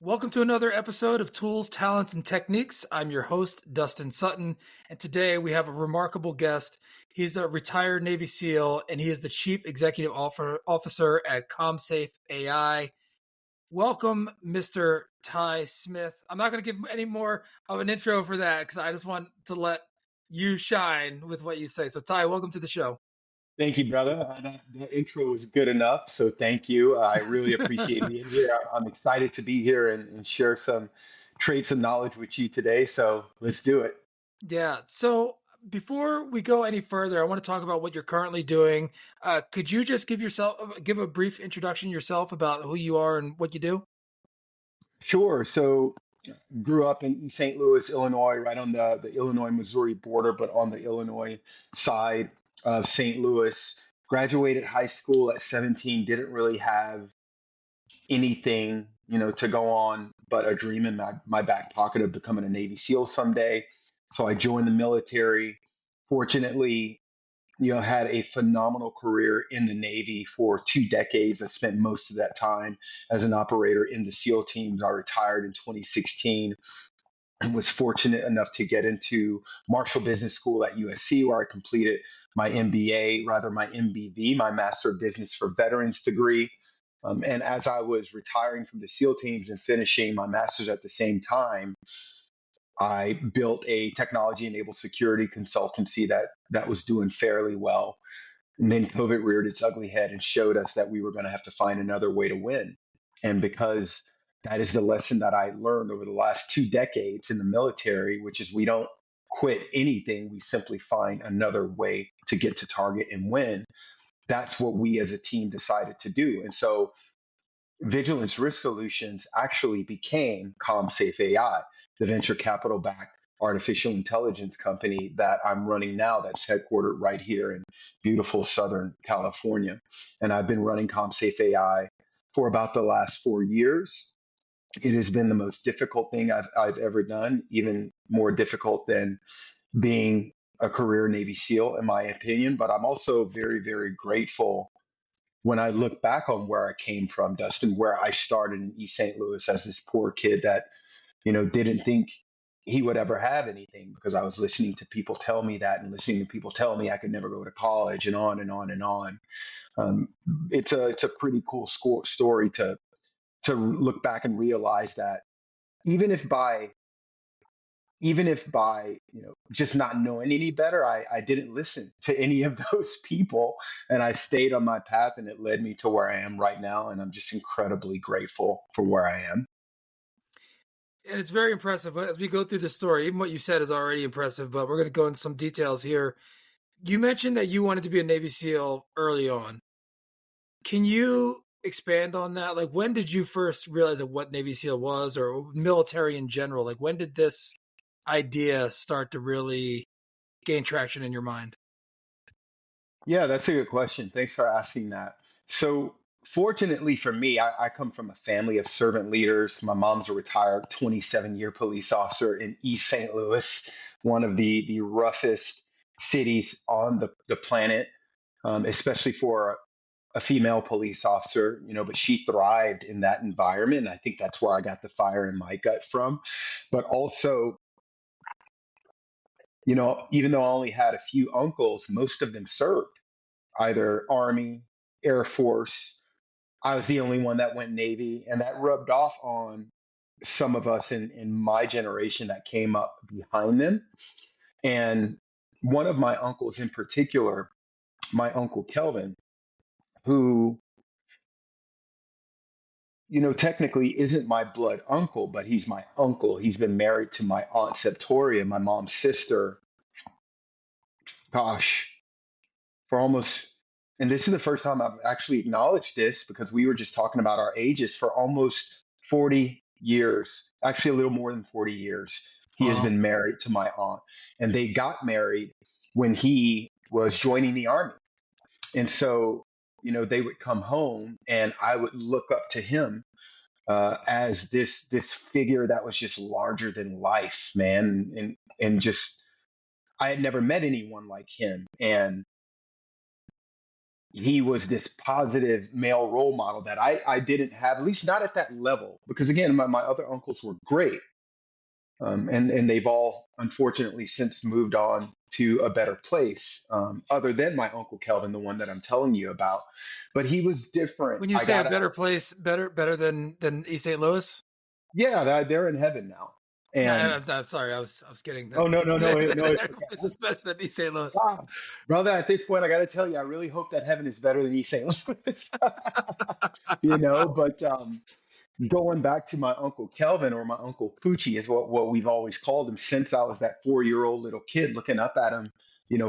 Welcome to another episode of Tools, Talents, and Techniques. I'm your host, Dustin Sutton, and today we have a remarkable guest. He's a retired Navy SEAL, and he is the Chief Executive Officer at ComSafe AI. Welcome, Mr. Ty Smith. I'm not going to give any more of an intro for that because I just want to let you shine with what you say. So, Ty, welcome to the show. Thank you, brother. That intro was good enough, so thank you. I really appreciate being here. I'm excited to be here and share some traits and knowledge with you today. So let's do it. Yeah. So before we go any further, I want to talk about what you're currently doing. Could you just give a brief introduction yourself about who you are and what you do? Sure. So grew up in East St. Louis, Illinois, right on the Illinois-Missouri border, but on the Illinois side of St. Louis. Graduated high school at 17, didn't really have anything, to go on, but a dream in my back pocket of becoming a Navy SEAL someday. So I joined the military. Fortunately, had a phenomenal career in the Navy for 2 decades. I spent most of that time as an operator in the SEAL teams. I retired in 2016 and was fortunate enough to get into Marshall Business School at USC, where I completed my MBA, rather my MBV, my Master of Business for Veterans degree. And as I was retiring from the SEAL teams and finishing my master's at the same time, I built a technology-enabled security consultancy that was doing fairly well. And then COVID reared its ugly head and showed us that we were going to have to find another way to win. And because that is the lesson that I learned over the last 2 decades in the military, which is we don't quit anything, we simply find another way to get to target and win. That's what we as a team decided to do. And so Vigilance Risk Solutions actually became ComSafe AI, the venture capital backed artificial intelligence company that I'm running now that's headquartered right here in beautiful Southern California. And I've been running ComSafe AI for about the last 4 years. It has been the most difficult thing I've ever done, even more difficult than being a career Navy SEAL, in my opinion. But I'm also very, very grateful when I look back on where I came from, Dustin, where I started in East St. Louis as this poor kid that, didn't think he would ever have anything because I was listening to people tell me that and listening to people tell me I could never go to college and on and on and on. Um, it's a pretty cool story to look back and realize that even if by just not knowing any better, I didn't listen to any of those people and I stayed on my path and it led me to where I am right now. And I'm just incredibly grateful for where I am. And it's very impressive as we go through the story. Even what you said is already impressive, but we're going to go into some details here. You mentioned that you wanted to be a Navy SEAL early on. Can you expand on that? Like, when did you first realize that what Navy SEAL was, or military in general? Like, when did this idea start to really gain traction in your mind? Yeah, that's a good question. Thanks for asking that. So, fortunately for me, I come from a family of servant leaders. My mom's a retired 27-year police officer in East St. Louis, one of the roughest cities on the planet, especially for a female police officer, but she thrived in that environment. And I think that's where I got the fire in my gut from. But also, even though I only had a few uncles, most of them served either Army, Air Force. I was the only one that went Navy, and that rubbed off on some of us in my generation that came up behind them. And one of my uncles in particular, my uncle Kelvin, who, technically isn't my blood uncle, but he's my uncle. He's been married to my aunt Septoria, my mom's sister, gosh, for almost, and this is the first time I've actually acknowledged this because we were just talking about our ages, for almost 40 years, actually a little more than 40 years. He has Wow. been married to my aunt, and they got married when he was joining the army. And so, they would come home and I would look up to him as this figure that was just larger than life, man. And just I had never met anyone like him. And he was this positive male role model that I didn't have, at least not at that level. Because again, my other uncles were great. And they've all unfortunately since moved on to a better place, other than my Uncle Kelvin, the one that I'm telling you about. But he was different. When you I say a got better out. place, better than East St. Louis. Yeah, they're in heaven now. No, And I'm sorry. I was kidding. oh, That no, no, no, no, it's better okay. place is better than East St. Louis. Ah, brother, at this point, I got to tell you, I really hope that heaven is better than East St. Louis. But going back to my Uncle Kelvin, or my Uncle Poochie is what we've always called him since I was that 4-year-old little kid looking up at him,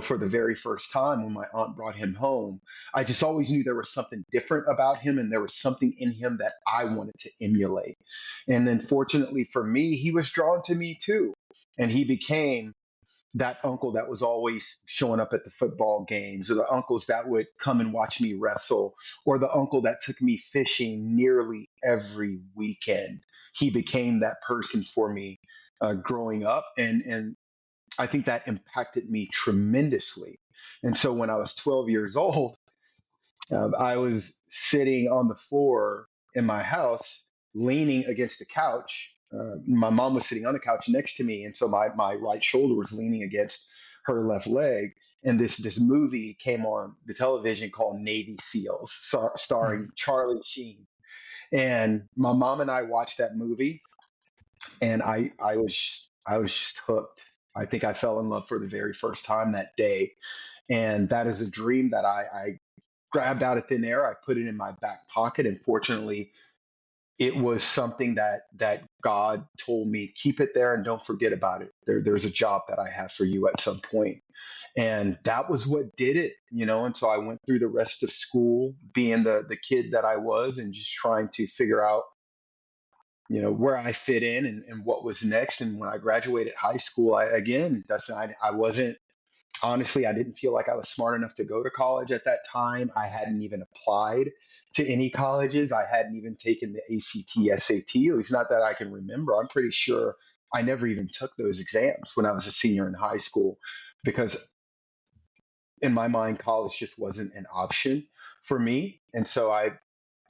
for the very first time when my aunt brought him home. I just always knew there was something different about him, and there was something in him that I wanted to emulate. And then fortunately for me, he was drawn to me too. And he became that uncle that was always showing up at the football games, or the uncles that would come and watch me wrestle, or the uncle that took me fishing nearly every weekend. He became that person for me growing up, and I think that impacted me tremendously. And so when I was 12 years old, I was sitting on the floor in my house, leaning against the couch. My mom was sitting on the couch next to me, and so my right shoulder was leaning against her left leg. And this movie came on the television called Navy SEALs, starring Mhm. Charlie Sheen. And my mom and I watched that movie, and I was just hooked. I think I fell in love for the very first time that day, and that is a dream that I grabbed out of thin air. I put it in my back pocket, and fortunately, it was something that God told me, keep it there and don't forget about it. There's a job that I have for you at some point, and that was what did it. And so I went through the rest of school being the kid that I was, and just trying to figure out where I fit in, and what was next. And when I graduated high school, I wasn't. Honestly, I didn't feel like I was smart enough to go to college at that time. I hadn't even applied to any colleges. I hadn't even taken the ACT, SAT, at least not that I can remember. I'm pretty sure I never even took those exams when I was a senior in high school, because in my mind, college just wasn't an option for me. And so I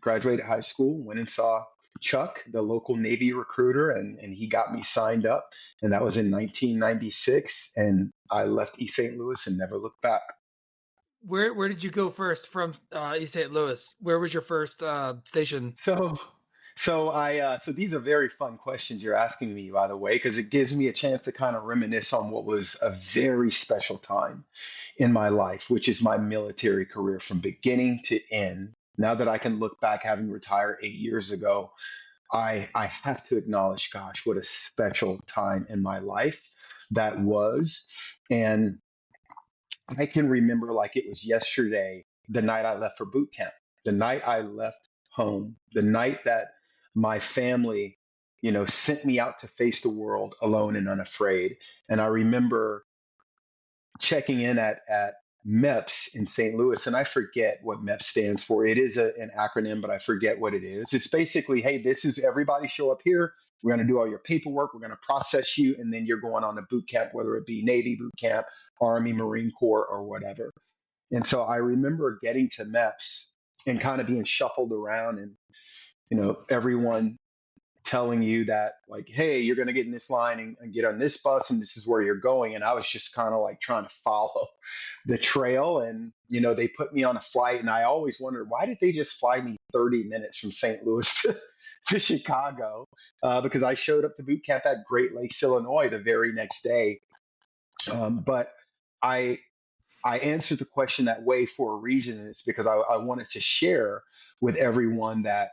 graduated high school, went and saw Chuck, the local Navy recruiter, and he got me signed up. And that was in 1996. And I left East St. Louis and never looked back. Where did you go first from East St. Louis? Where was your first station? So, so these are very fun questions you're asking me, by the way, because it gives me a chance to kind of reminisce on what was a very special time in my life, which is my military career from beginning to end. Now that I can look back, having retired 8 years ago, I have to acknowledge, gosh, what a special time in my life that was. And I can remember like it was yesterday, the night I left for boot camp, the night I left home, the night that my family, sent me out to face the world alone and unafraid. And I remember checking in at MEPS in St. Louis, and I forget what MEPS stands for. It is an acronym, but I forget what it is. It's basically, hey, this is everybody show up here. We're going to do all your paperwork. We're going to process you, and then you're going on a boot camp, whether it be Navy boot camp, Army, Marine Corps, or whatever. And so I remember getting to MEPS and kind of being shuffled around, and everyone telling you that, like, hey, you're going to get in this line and get on this bus, and this is where you're going. And I was just kind of like trying to follow the trail. And they put me on a flight, and I always wondered, why did they just fly me 30 minutes from St. Louis to Chicago? Because I showed up to boot camp at Great Lakes, Illinois, the very next day. But I I answered the question that way for a reason, and it's because I wanted to share with everyone that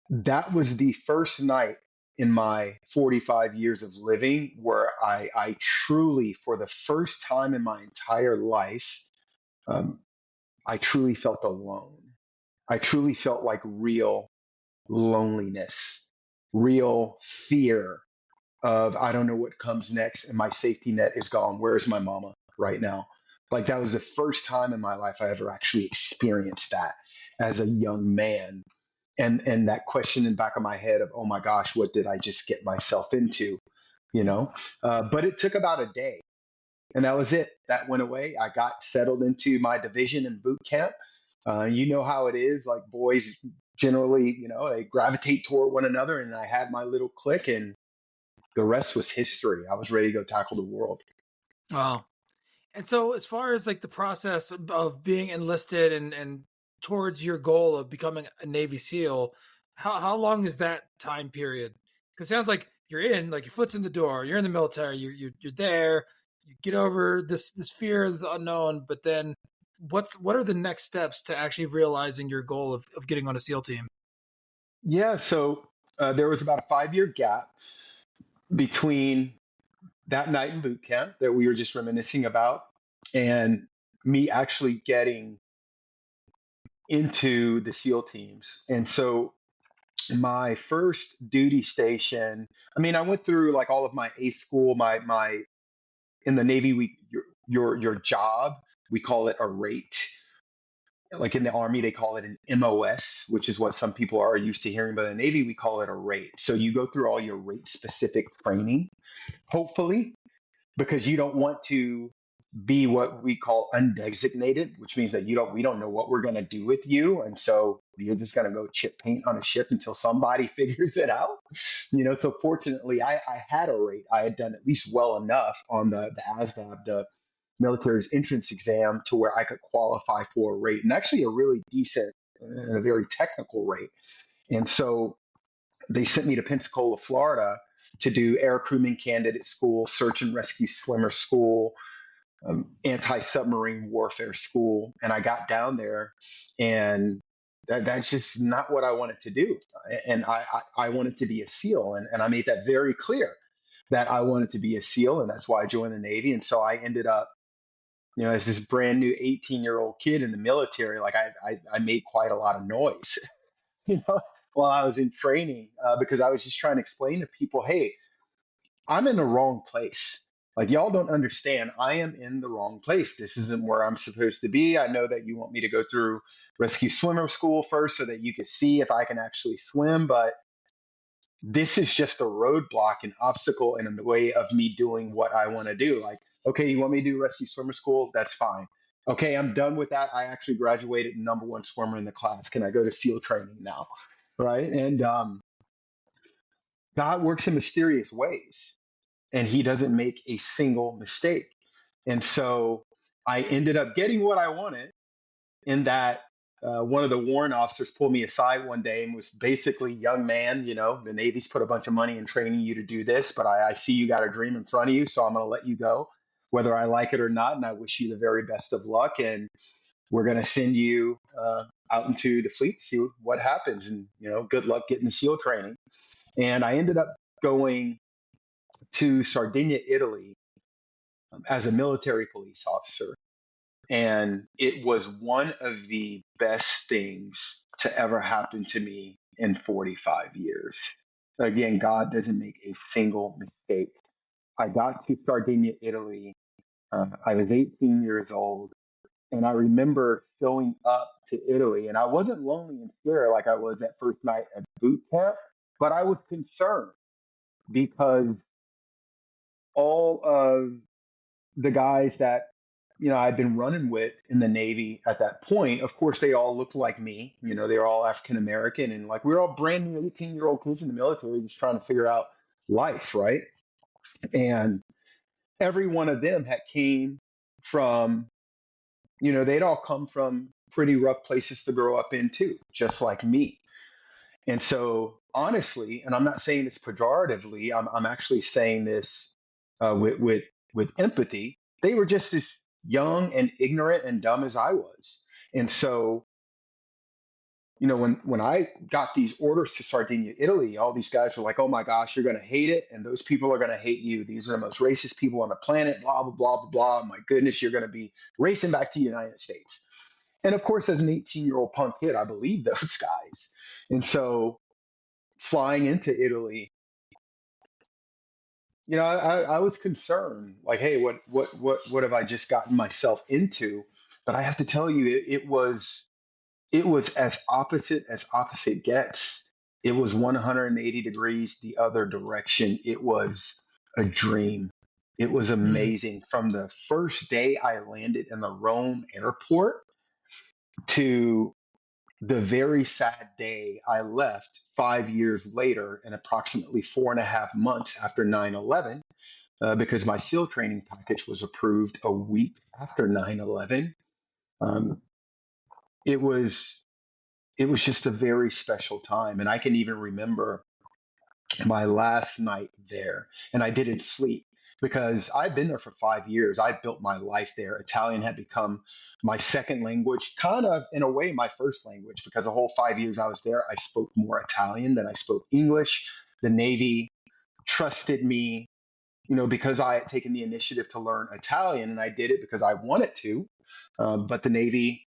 that was the first night in my 45 years of living where I truly, for the first time in my entire life, um, I truly felt alone. I truly felt like real loneliness, real fear of I don't know what comes next, and my safety net is gone. Where is my mama right now? Like that was the first time in my life I ever actually experienced that as a young man. And that question in the back of my head of, oh my gosh, what did I just get myself into? You Yeah. know, but it took about a day, and that was it. That went away. I got settled into my division in boot camp, You know how it is. Like boys generally, they gravitate toward one another, and I had my little clique, and the rest was history. I was ready to go tackle the world. Wow. And so, as far as like the process of being enlisted and towards your goal of becoming a Navy SEAL, how long is that time period? Because it sounds like you're in, like your foot's in the door, you're in the military, you're there, you get over this fear of the unknown, but then what are the next steps to actually realizing your goal of getting on a SEAL team? Yeah, so there was about a 5 year gap between that night in boot camp that we were just reminiscing about and me actually getting into the SEAL teams. And so my first duty station, I mean, I went through like all of my A school, my in the Navy, your job, we call it a rate. Like in the Army, they call it an MOS, which is what some people are used to hearing. But in the Navy, we call it a rate. So you go through all your rate specific training, hopefully, because you don't want to be what we call undesignated, which means that we don't know what we're going to do with you, and so you're just going to go chip paint on a ship until somebody figures it out. So fortunately, I had a rate. I had done at least well enough on the ASVAB, the military's entrance exam, to where I could qualify for a rate, and actually a really decent and a very technical rate. And so they sent me to Pensacola, Florida, to do air crewman candidate school, search and rescue swimmer school, anti-submarine warfare school. And I got down there, and that's just not what I wanted to do. And I wanted to be a SEAL, and I made that very clear that I wanted to be a SEAL, and that's why I joined the Navy. And so I ended up, as this brand new 18-year-old kid in the military. Like I made quite a lot of noise, you know, while I was in training, because I was just trying to explain to people, hey, I'm in the wrong place. Like, y'all don't understand. I am in the wrong place. This isn't where I'm supposed to be. I know that you want me to go through rescue swimmer school first so that you can see if I can actually swim, but this is just a roadblock, an obstacle in the way of me doing what I want to do. Like, okay, you want me to do rescue swimmer school? That's fine. Okay, I'm done with that. I actually graduated number one swimmer in the class. Can I go to SEAL training now? Right. And God works in mysterious ways, and he doesn't make a single mistake. And so I ended up getting what I wanted, in that one of the warrant officers pulled me aside one day and was basically, young man, the Navy's put a bunch of money in training you to do this, but I see you got a dream in front of you, so I'm going to let you go, whether I like it or not. And I wish you the very best of luck. And we're going to send you out into the fleet to see what happens. And, good luck getting the SEAL training. And I ended up going to Sardinia, Italy, as a military police officer. And it was one of the best things to ever happen to me in 45 years. Again, God doesn't make a single mistake. I got to Sardinia, Italy. I was 18 years old. And I remember showing up to Italy, and I wasn't lonely and scared like I was that first night at boot camp, but I was concerned because all of the guys that I'd been running with in the Navy at that point, of course, they all looked like me. They were all African American, and like we were all brand new 18-year-old kids in the military, just trying to figure out life, right? And every one of them had came from, they'd all come from pretty rough places to grow up in too, just like me. And so, honestly, and I'm not saying this pejoratively, I'm actually saying this with empathy. They were just as young and ignorant and dumb as I was. And so, when I got these orders to Sardinia, Italy, all these guys were like, "Oh my gosh, you're going to hate it, and those people are going to hate you. These are the most racist people on the planet. Blah blah blah blah blah. My goodness, you're going to be racing back to the United States." And of course, as an 18-year-old punk kid, I believed those guys. And so, flying into Italy, I was concerned, like, hey, what have I just gotten myself into? But I have to tell you, it was as opposite gets. It was 180 degrees the other direction. It was a dream. It was Mm. amazing. From the first day I landed in the Rome airport, to the very sad day I left 5 years later and approximately 4.5 months after 9/11, because my SEAL training package was approved a week after 9/11. Um, it was it was just a very special time, and I can even remember my last night there, and I didn't sleep because I'd been there for 5 years. I built my life there. Italian had become my second language, kind of in a way my first language, because the whole 5 years I was there, I spoke more Italian than I spoke English. The Navy trusted me, because I had taken the initiative to learn Italian, and I did it because I wanted to. But the Navy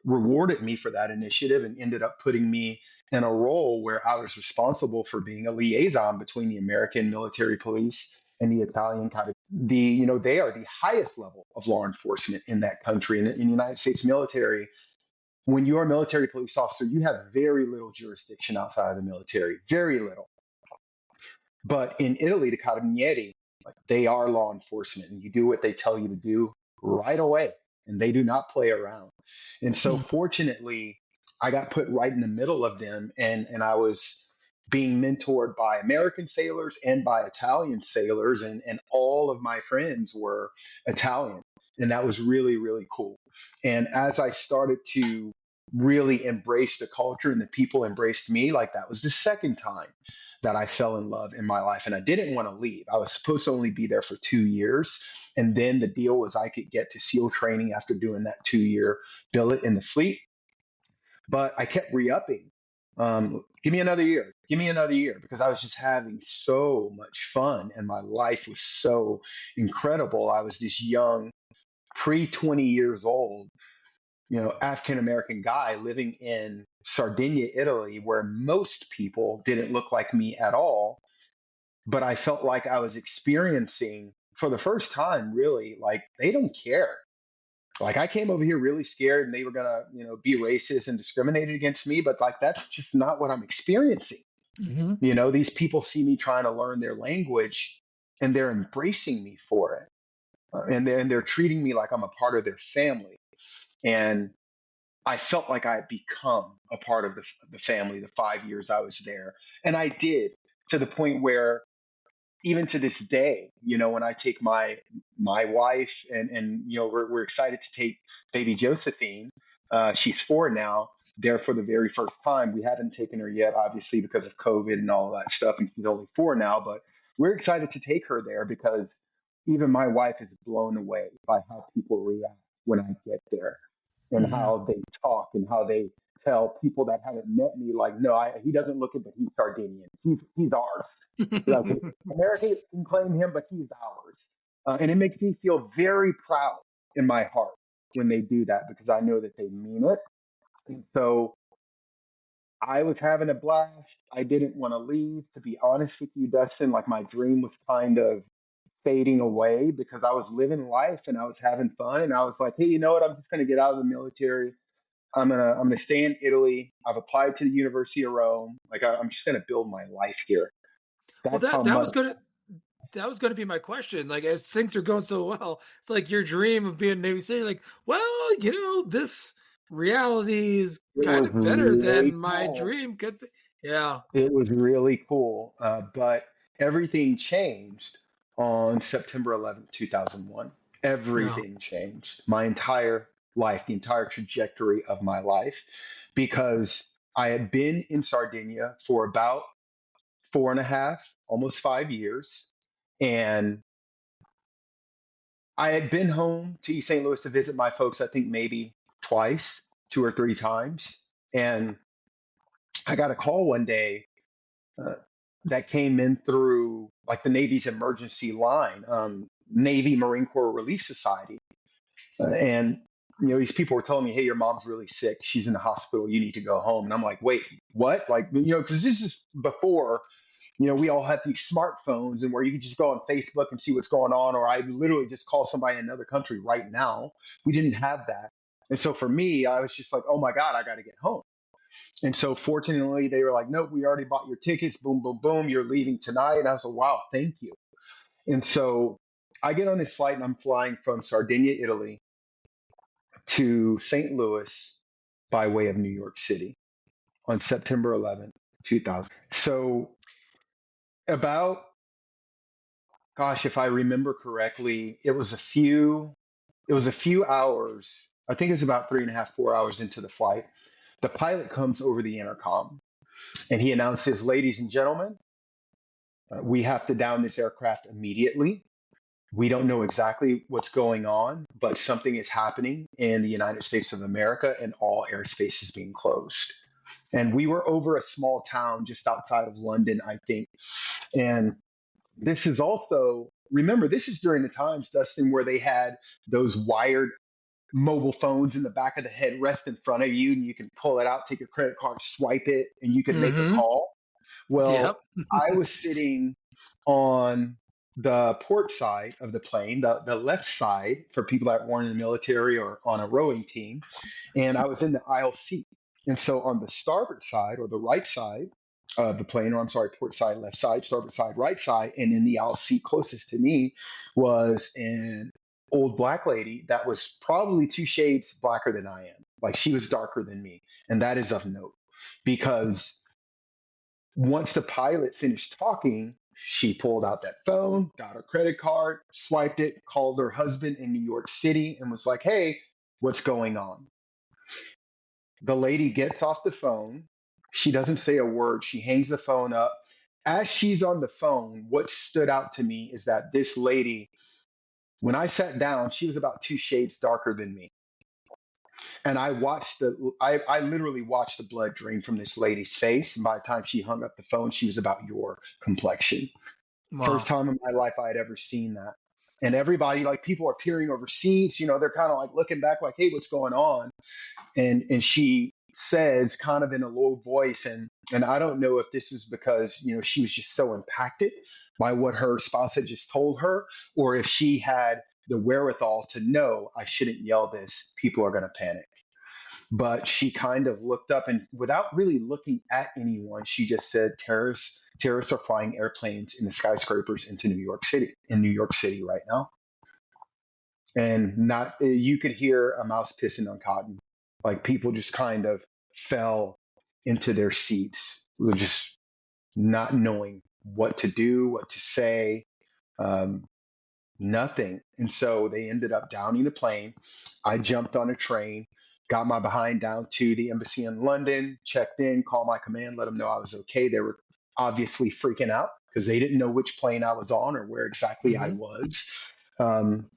rewarded me for that initiative and ended up putting me in a role where I was responsible for being a liaison between the American military police and the Italian kind of they are the highest level of law enforcement in that country. And in the United States military, when you're a military police officer, you have very little jurisdiction outside of the military, very little. But in Italy, the Carabinieri, like, they are law enforcement, and you do what they tell you to do right away, and they do not play around. And so, Mm. fortunately, I got put right in the middle of them, and I was being mentored by American sailors and by Italian sailors, and all of my friends were Italian, and that was really, really cool. And as I started to really embrace the culture and the people embraced me, like, that was the second time that I fell in love in my life. And I didn't want to leave. I was supposed to only be there for 2 years. And then the deal was I could get to SEAL training after doing that 2 year billet in the fleet. But I kept re upping. Give me another year. Give me another year, because I was just having so much fun and my life was so incredible. I was this young, pre 20 years old, African American guy living in Sardinia, Italy, where most people didn't look like me at all. But I felt like I was experiencing for the first time, really, like, they don't care. Like, I came over here really scared and they were gonna, be racist and discriminated against me, but like, that's just not what I'm experiencing. Mm-hmm. These people see me trying to learn their language and they're embracing me for it. And they're treating me like I'm a part of their family. And I felt like I had become a part of the family the 5 years I was there. And I did, to the point where even to this day, when I take my wife and we're excited to take baby Josephine. She's 4 now. There for the very first time. We haven't taken her yet, obviously, because of COVID and all of that stuff, and she's only 4 now. But we're excited to take her there because even my wife is blown away by how people react when I get there, and Mm-hmm. how they talk and how they tell people that haven't met me, like, no, he doesn't look it, but he's Sardinian. He's ours. Like, America can claim him, but he's ours. And it makes me feel very proud in my heart when they do that, because I know that they mean it. And so I was having a blast. I didn't want to leave, to be honest with you, Dustin. Like, my dream was kind of fading away because I was living life and I was having fun. And I was like, hey, you know what? I'm just going to get out of the military. I'm gonna stay in Italy. I've applied to the University of Rome. Like, I'm just gonna build my life here. Well, That's how that much. was gonna be my question. Like, as things are going so well, it's like your dream of being a Navy SEAL. Like, well, this reality is It kind was of better than really my cool. dream could be. Yeah. It was really cool. But everything changed on September 11th, 2001. Yeah. Everything changed. My entire life, the entire trajectory of my life, because I had been in Sardinia for about 4.5, almost 5 years. And I had been home to East St. Louis to visit my folks, I think maybe twice, 2 or 3 times. And I got a call one day, uh, that came in through, like, the Navy's emergency line, Navy Marine Corps Relief Society. And, these people were telling me, hey, your mom's really sick. She's in the hospital. You need to go home. And I'm like, wait, what? Like, because this is before, we all had these smartphones and where you could just go on Facebook and see what's going on, or I literally just call somebody in another country right now. We didn't have that. And so for me, I was just like, oh my God, I got to get home. And so fortunately, they were like, nope, we already bought your tickets. Boom, boom, boom. You're leaving tonight. And I was like, wow, thank you. And so I get on this flight and I'm flying from Sardinia, Italy to St. Louis by way of New York City on September 11th, 2000. So about, gosh, if I remember correctly, it was a few hours. I think it was about 3.5, 4 hours into the flight. The pilot comes over the intercom and he announces, "Ladies and gentlemen, we have to down this aircraft immediately. We don't know exactly what's going on, but something is happening in the United States of America and all airspace is being closed." And we were over a small town just outside of London, I think. And this is also, remember, this is during the times, Dustin, where they had those wired mobile phones in the back of the headrest in front of you, and you can pull it out, take your credit card, swipe it, and you could make a Mm-hmm. call. Well, Yep. I was sitting on the port side of the plane, the left side for people that weren't in the military or on a rowing team, and I was in the aisle seat. And so on the starboard side or the right side of the plane, or I'm sorry, port side, left side, starboard side, right side, and in the aisle seat closest to me was an old black lady that was probably two shades blacker than I am. Like she was darker than me. And that is of note because once the pilot finished talking, she pulled out that phone, got her credit card, swiped it, called her husband in New York City, and was like, "Hey, what's going on?" The lady gets off the phone. She doesn't say a word. She hangs the phone up. As she's on the phone, what stood out to me is that this lady, when I sat down, she was about two shades darker than me. And I literally watched the blood drain from this lady's face. And by the time she hung up the phone, she was about your complexion. First Wow. time in my life I had ever seen that. And everybody, like people are peering over seats, they're kind of like looking back like, "Hey, what's going on?" And she says kind of in a low voice, and I don't know if this is because, she was just so impacted by what her spouse had just told her, or if she had the wherewithal to know, "I shouldn't yell this. People are going to panic." But she kind of looked up and without really looking at anyone, she just said, terrorists are flying airplanes in the skyscrapers into New York City right now. And not, you could hear a mouse pissing on cotton. Like people just kind of fell into their seats, just not knowing what to do, what to say. Um, Nothing. And so they ended up downing the plane. I jumped on a train, got my behind down to the embassy in London, checked in, called my command, let them know I was okay. They were obviously freaking out because they didn't know which plane I was on or where exactly I Mm-hmm. was. Um,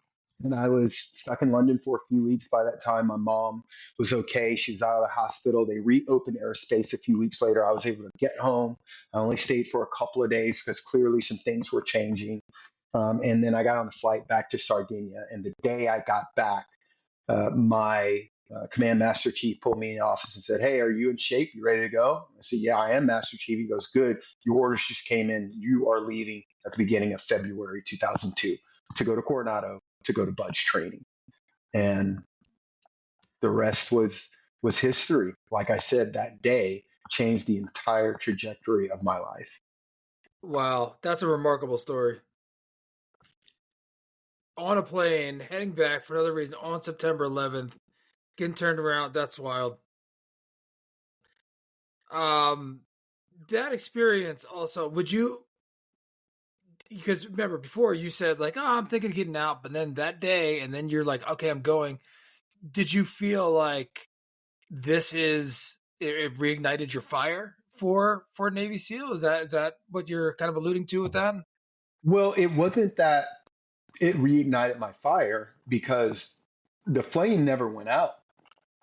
and I was stuck in London for a few weeks. By that time, my mom was okay. She was out of the hospital. They reopened airspace a few weeks later. I was able to get home. I only stayed for a couple of days because clearly some things were changing. And then I got on a flight back to Sardinia. And the day I got back, my command master chief pulled me in the office and said, "Hey, are you in shape? You ready to go?" I said, "Yeah, I am, Master Chief." He goes, "Good. Your orders just came in. You are leaving at the beginning of February 2002 to go to Coronado to go to Budge training." And the rest was history. Like I said, that day changed the entire trajectory of my life. Wow. That's a remarkable story. On a plane, heading back for another reason on September 11th, getting turned around. That's wild. Um, that experience also, would you, because remember before you said like, "Oh, I'm thinking of getting out," but then that day, and then you're like, "Okay, I'm going." Did you feel like it reignited your fire for Navy SEAL? Is that what you're kind of alluding to with that? Well, it wasn't that it reignited my fire because the flame never went out.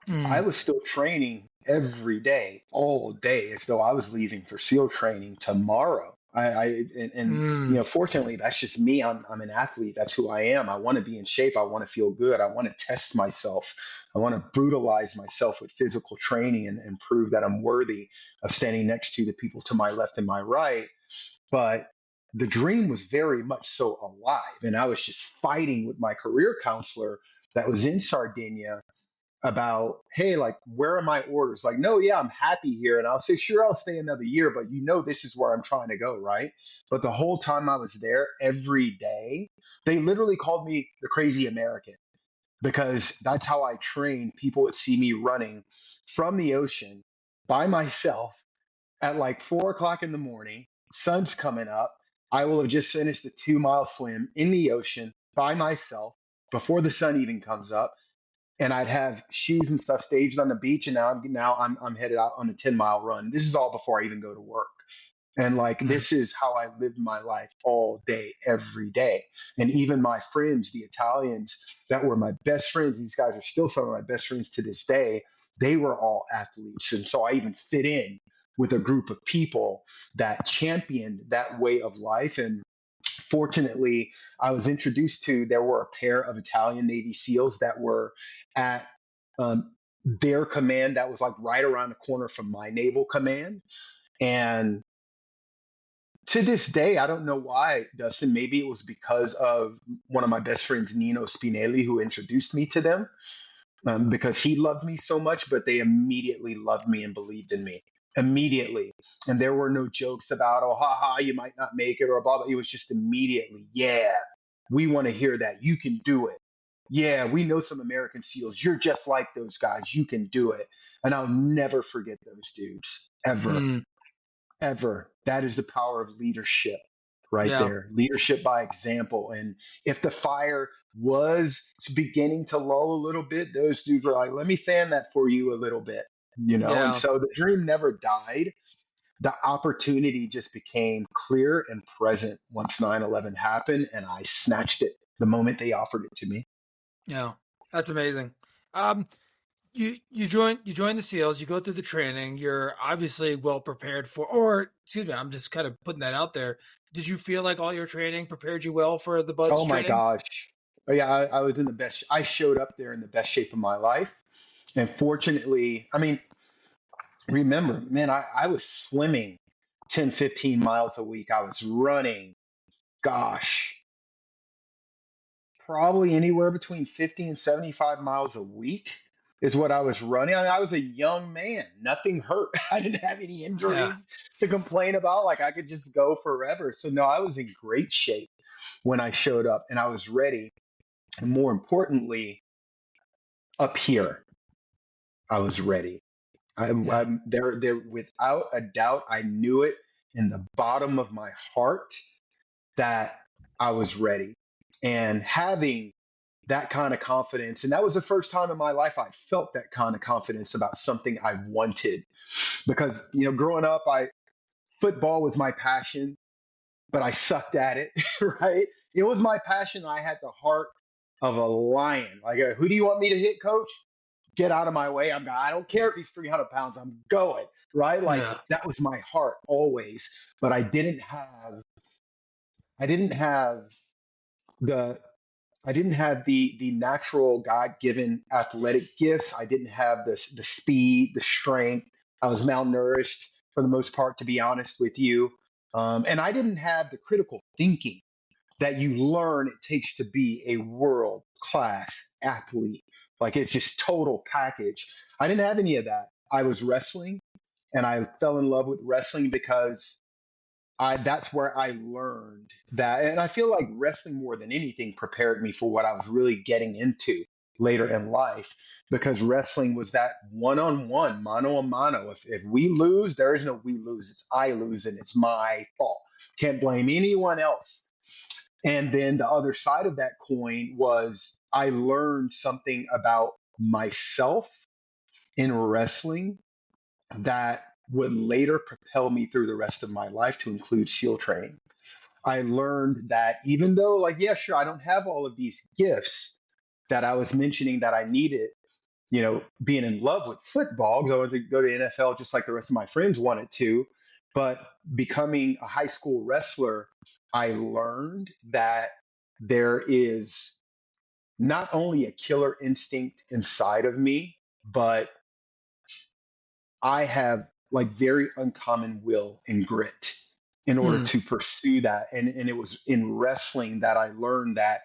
I Mm, was still training every day, all day, as though I was leaving for SEAL training tomorrow. And mm, fortunately, that's just me. I'm an athlete. That's who I am. I want to be in shape. I want to feel good. I want to test myself. I want to brutalize myself with physical training and prove that I'm worthy of standing next to the people to my left and my right. But the dream was very much so alive. And I was just fighting with my career counselor that was in Sardinia about, "Hey, like, where are my orders?" Like, "No, yeah, I'm happy here." And I'll say, "Sure, I'll stay another year, but this is where I'm trying to go, right?" But the whole time I was there, every day, they literally called me the crazy American because that's how I train. People would see me running from the ocean by myself at like 4 o'clock in the morning, sun's coming up. I will have just finished a 2 mile swim in the ocean by myself before the sun even comes up. And I'd have shoes and stuff staged on the beach. And now I'm headed out on a 10 mile run. This is all before I even go to work. And like, Mm. this is how I lived my life all day, every day. And even my friends, the Italians that were my best friends, these guys are still some of my best friends to this day. They were all athletes. And so I even fit in with a group of people that championed that way of life. And fortunately, I was introduced to, there were a pair of Italian Navy SEALs that were at their command that was like right around the corner from my naval command. And to this day, I don't know why, Dustin. Maybe it was because of one of my best friends, Nino Spinelli, who introduced me to them, because he loved me so much, but they immediately loved me and believed in me. Immediately. And there were no jokes about, oh, haha, you might not make it or blah, blah. It was just immediately, yeah, we want to hear that. You can do it. Yeah, we know some American SEALs. You're just like those guys. You can do it. And I'll never forget those dudes, ever. Mm. Ever. That is the power of leadership right Yeah. there. Leadership by example. And if the fire was beginning to lull a little bit, those dudes were like, let me fan that for you a little bit, you know? And Yeah. so the dream never died. The opportunity just became clear and present once 9/11 happened, and I snatched it the moment they offered it to me. Yeah. That's amazing. Um, you join the SEALs, you go through the training, you're obviously well prepared for, or excuse me, I'm just kind of putting that out there. Did you feel like all your training prepared you well for the Oh buds my training? gosh. Oh, yeah, I was in the best. I showed up there in the best shape of my life. And fortunately, I mean, remember, man, I was swimming 10, 15 miles a week. I was running, gosh, probably anywhere between 50 and 75 miles a week is what I was running. I mean, I was a young man. Nothing hurt. I didn't have any Yeah. injuries to complain about. Like I could just go forever. So no, I was in great shape when I showed up and I was ready. And more importantly, up here, I was ready. Yeah. I'm there without a doubt. I knew it in the bottom of my heart that I was ready. And having that kind of confidence, and that was the first time in my life I felt that kind of confidence about something I wanted. Because growing up, I football was my passion, but I sucked at it. Right? It was my passion. I had the heart of a lion. Like, who do you want me to hit, coach? Get out of my way. I don't care if he's 300 pounds. I'm going. Right? Like Yeah. that was my heart always. But I didn't have the I didn't have the natural God given athletic gifts. I didn't have the speed, the strength. I was malnourished for the most part, to be honest with you. And I didn't have the critical thinking that you learn it takes to be a world class athlete. Like it's just total package. I didn't have any of that. I was wrestling and I fell in love with wrestling because that's where I learned that. And I feel like wrestling more than anything prepared me for what I was really getting into later in life because wrestling was that one on one, mano a mano. If we lose, there is no we lose. It's I lose and it's my fault. Can't blame anyone else. And then the other side of that coin was I learned something about myself in wrestling that would later propel me through the rest of my life to include SEAL training. I learned that even though, like, yeah, sure, I don't have all of these gifts that I was mentioning that I needed, being in love with football, going to go to NFL just like the rest of my friends wanted to, but becoming a high school wrestler, I learned that there is not only a killer instinct inside of me, but I have like very uncommon will and grit in order Mm. to pursue that. And it was in wrestling that I learned that,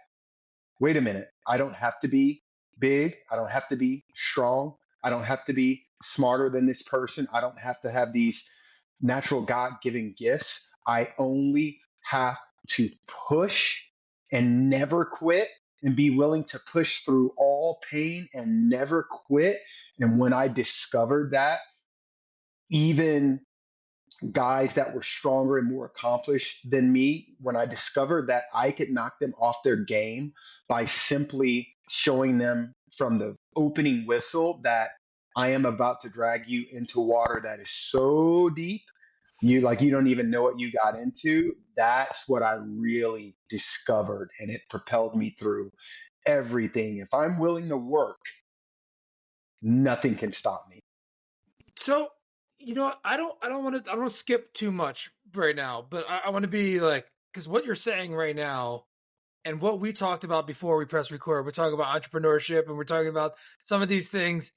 wait a minute, I don't have to be big. I don't have to be strong. I don't have to be smarter than this person. I don't have to have these natural God given gifts. I only have to push and never quit and be willing to push through all pain and never quit. And when I discovered that, even guys that were stronger and more accomplished than me, when I discovered that I could knock them off their game by simply showing them from the opening whistle that I am about to drag you into water that is so deep, you don't even know what you got into. That's what I really discovered, and it propelled me through everything. If I'm willing to work, nothing can stop me. So, I don't want to skip too much right now, but I want to be like, because what you're saying right now and what we talked about before we press record, we're talking about entrepreneurship and we're talking about some of these things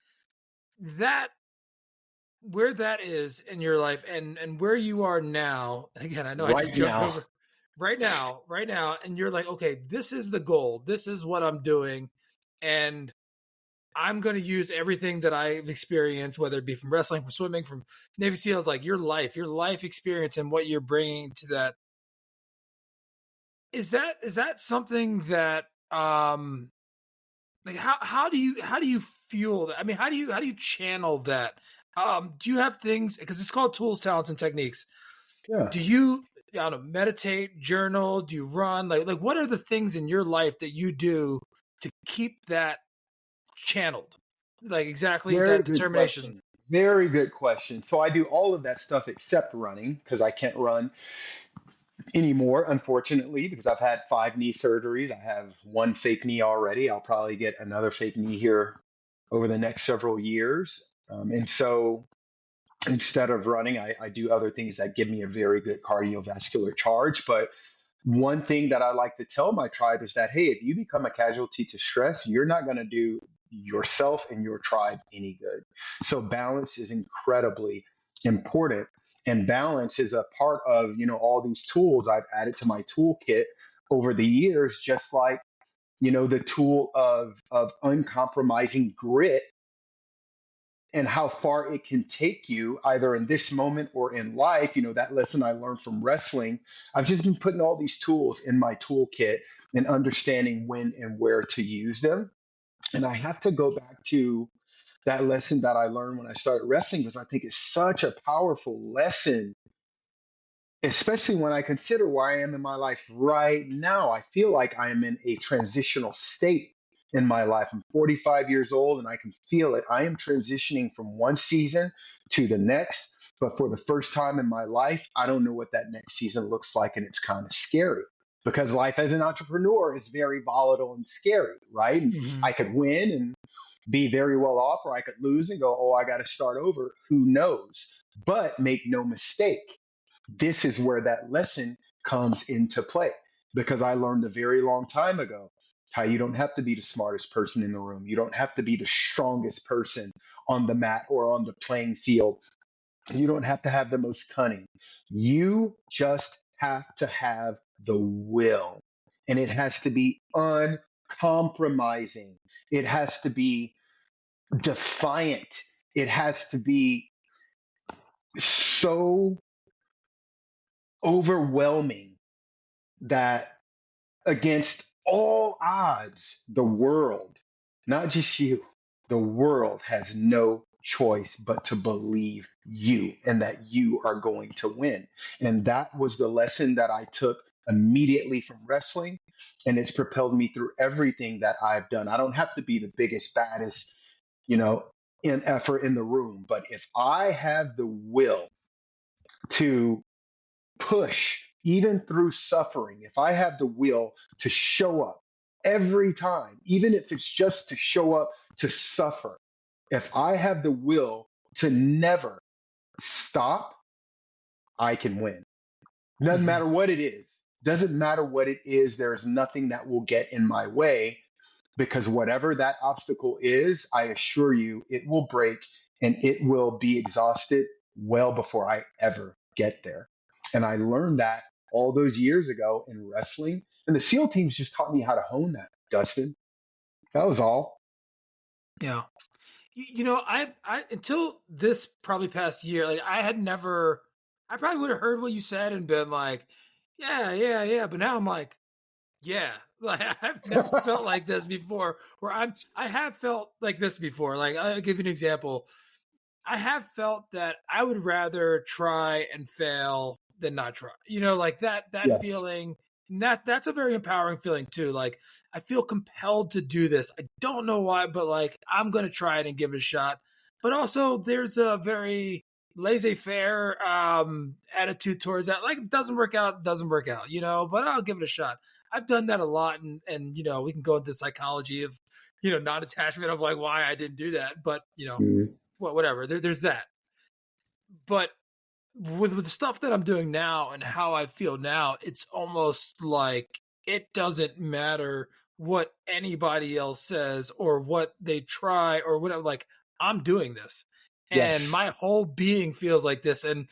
that where that is in your life and where you are now. And again, I know I just Right jumped now. over right now, and you're like, okay, this is the goal. This is what I'm doing. And I'm going to use everything that I've experienced, whether it be from wrestling, from swimming, from Navy SEALs, like your life experience and what you're bringing to that. Is that something that, like, how do you feel that? I mean, how do you channel that? Do you have things, because it's called tools, talents, and techniques. Yeah. Do you, I don't know, meditate, journal? Do you run? Like what are the things in your life that you do to keep that channeled? Like exactly Very that good determination. question. Very good question. So I do all of that stuff except running because I can't run anymore, unfortunately, because I've had 5 knee surgeries. I have one fake knee already. I'll probably get another fake knee here over the next several years. And so instead of running, I do other things that give me a very good cardiovascular charge. But one thing that I like to tell my tribe is that, hey, if you become a casualty to stress, you're not going to do yourself and your tribe any good. So balance is incredibly important. And balance is a part of, all these tools I've added to my toolkit over the years, just like, the tool of uncompromising grit and how far it can take you either in this moment or in life. That lesson I learned from wrestling. I've just been putting all these tools in my toolkit and understanding when and where to use them. And I have to go back to that lesson that I learned when I started wrestling because I think it's such a powerful lesson, especially when I consider where I am in my life right now. I feel like I am in a transitional state in my life. I'm 45 years old and I can feel it. I am transitioning from one season to the next. But for the first time in my life, I don't know what that next season looks like. And it's kind of scary because life as an entrepreneur is very volatile and scary, right? And Mm-hmm. I could win and be very well off, or I could lose and go, oh, I got to start over. Who knows? But make no mistake, this is where that lesson comes into play because I learned a very long time ago how you don't have to be the smartest person in the room. You don't have to be the strongest person on the mat or on the playing field. You don't have to have the most cunning. You just have to have the will. And it has to be uncompromising. It has to be defiant. It has to be so overwhelming that against all odds, the world, not just you, the world has no choice but to believe you and that you are going to win. And that was the lesson that I took immediately from wrestling. And it's propelled me through everything that I've done. I don't have to be the biggest, baddest, you know, in effort in the room. But if I have the will to push even through suffering, if I have the will to show up every time, even if it's just to show up to suffer, if I have the will to never stop, I can win. Doesn't Mm-hmm. matter what it is. Doesn't matter what it is. There is nothing that will get in my way because whatever that obstacle is, I assure you it will break and it will be exhausted well before I ever get there. And I learned that all those years ago in wrestling. And the SEAL teams just taught me how to hone that, Dustin. That was all. Yeah. I until this probably past year, like I had never, I probably would have heard what you said and been like, yeah, yeah, yeah. But now I'm like, yeah, Like I've never felt like this before. I have felt like this before. Like I'll give you an example. I have felt that I would rather try and fail than not try. Like that Yes. feeling. And that's a very empowering feeling too. Like I feel compelled to do this. I don't know why, but like I'm gonna try it and give it a shot. But also there's a very laissez-faire attitude towards that. Like if it doesn't work out, it doesn't work out, but I'll give it a shot. I've done that a lot, and we can go into psychology of non-attachment of like why I didn't do that, but Mhm. whatever. There's that. But with the stuff that I'm doing now and how I feel now, it's almost like it doesn't matter what anybody else says or what they try or whatever. Like I'm doing this, and Yes. my whole being feels like this, and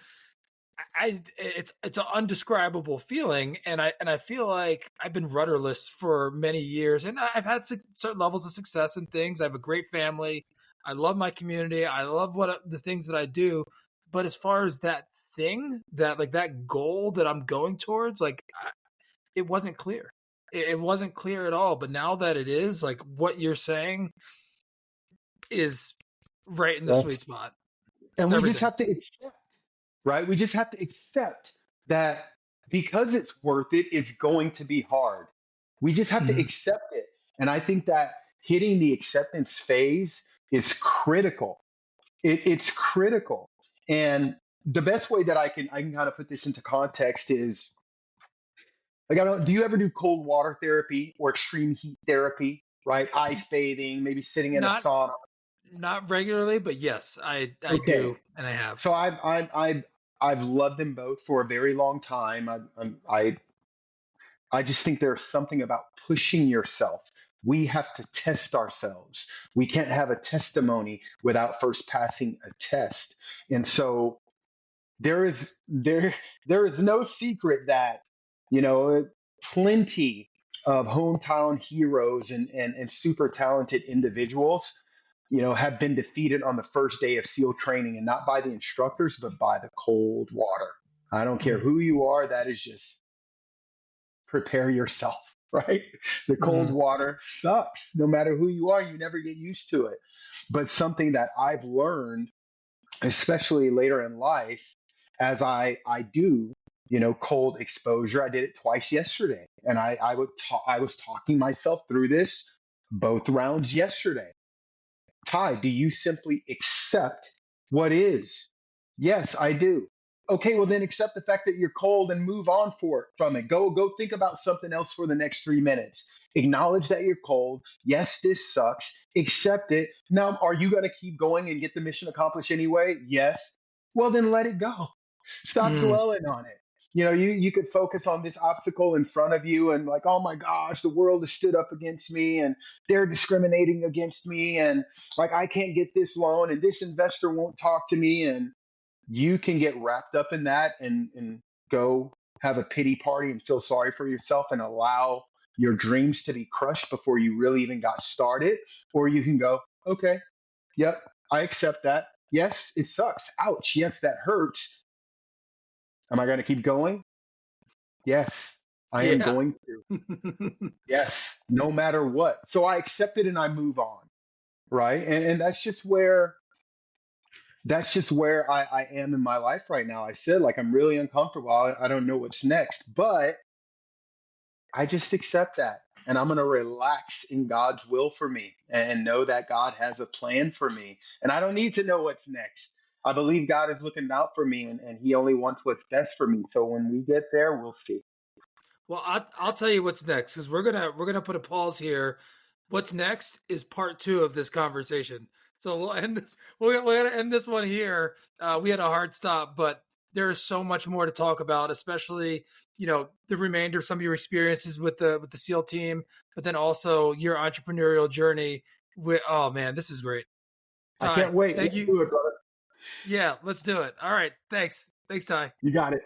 it's an undescribable feeling, and I feel like I've been rudderless for many years, and I've had certain levels of success and things. I have a great family. I love my community. I love the things that I do. But as far as that thing, that goal that I'm going towards, like it wasn't clear. It wasn't clear at all. But now that it is, like what you're saying is right in the Yes. sweet spot. It's And we just everything. have to accept, right? We just have to accept that because it's worth it, it's going to be hard. We just have to Mhm. accept it. And I think that hitting the acceptance phase is critical. It's critical. And the best way that I can kind of put this into context is like I don't do you ever do cold water therapy or extreme heat therapy, right? Ice bathing, maybe sitting in a Not sauna. Not regularly, but yes, I Okay. do, and I have. So I've loved them both for a very long time. I just think there's something about pushing yourself. We have to test ourselves. We can't have a testimony without first passing a test. And so there is no secret that you know plenty of hometown heroes and super talented individuals have been defeated on the first day of SEAL training, and not by the instructors but by the cold water. I don't care Mm, who you are, that is just prepare yourself. Right? The cold mm, water sucks. No matter who you are, you never get used to it. But something that I've learned, especially later in life, as I do cold exposure. I did it twice yesterday, and I was talking myself through this both rounds yesterday. Ty, do you simply accept what is? Yes, I do. Okay, well then accept the fact that you're cold and move on from it. Go think about something else for the next 3 minutes. Acknowledge that you're cold. Yes, this sucks. Accept it. Now, are you going to keep going and get the mission accomplished anyway? Yes. Well, then let it go. Stop mm. dwelling on it. You could focus on this obstacle in front of you and like, oh my gosh, the world has stood up against me and they're discriminating against me, and like I can't get this loan and this investor won't talk to me, and you can get wrapped up in that and go have a pity party and feel sorry for yourself and allow your dreams to be crushed before you really even got started. Or you can go, okay, yep, I accept that. Yes, it sucks. Ouch. Yes, that hurts. Am I going to keep going? Yes, I am Yeah. going to. Yes, no matter what. So I accept it and I move on. Right. And that's just where I am in my life right now. I said, like, I'm really uncomfortable. I don't know what's next, but I just accept that. And I'm going to relax in God's will for me and know that God has a plan for me. And I don't need to know what's next. I believe God is looking out for me, and He only wants what's best for me. So when we get there, we'll see. Well, I'll tell you what's next because we're gonna put a pause here. What's next is part two of this conversation. So we'll end this. We're gonna end this one here. We had a hard stop, but there is so much more to talk about, especially the remainder of some of your experiences with the SEAL team, but then also your entrepreneurial journey. Oh man, this is great, I Ty. can't wait. Thank Let's you. do it, brother. Yeah, let's do it. All right, thanks, Ty. You got it.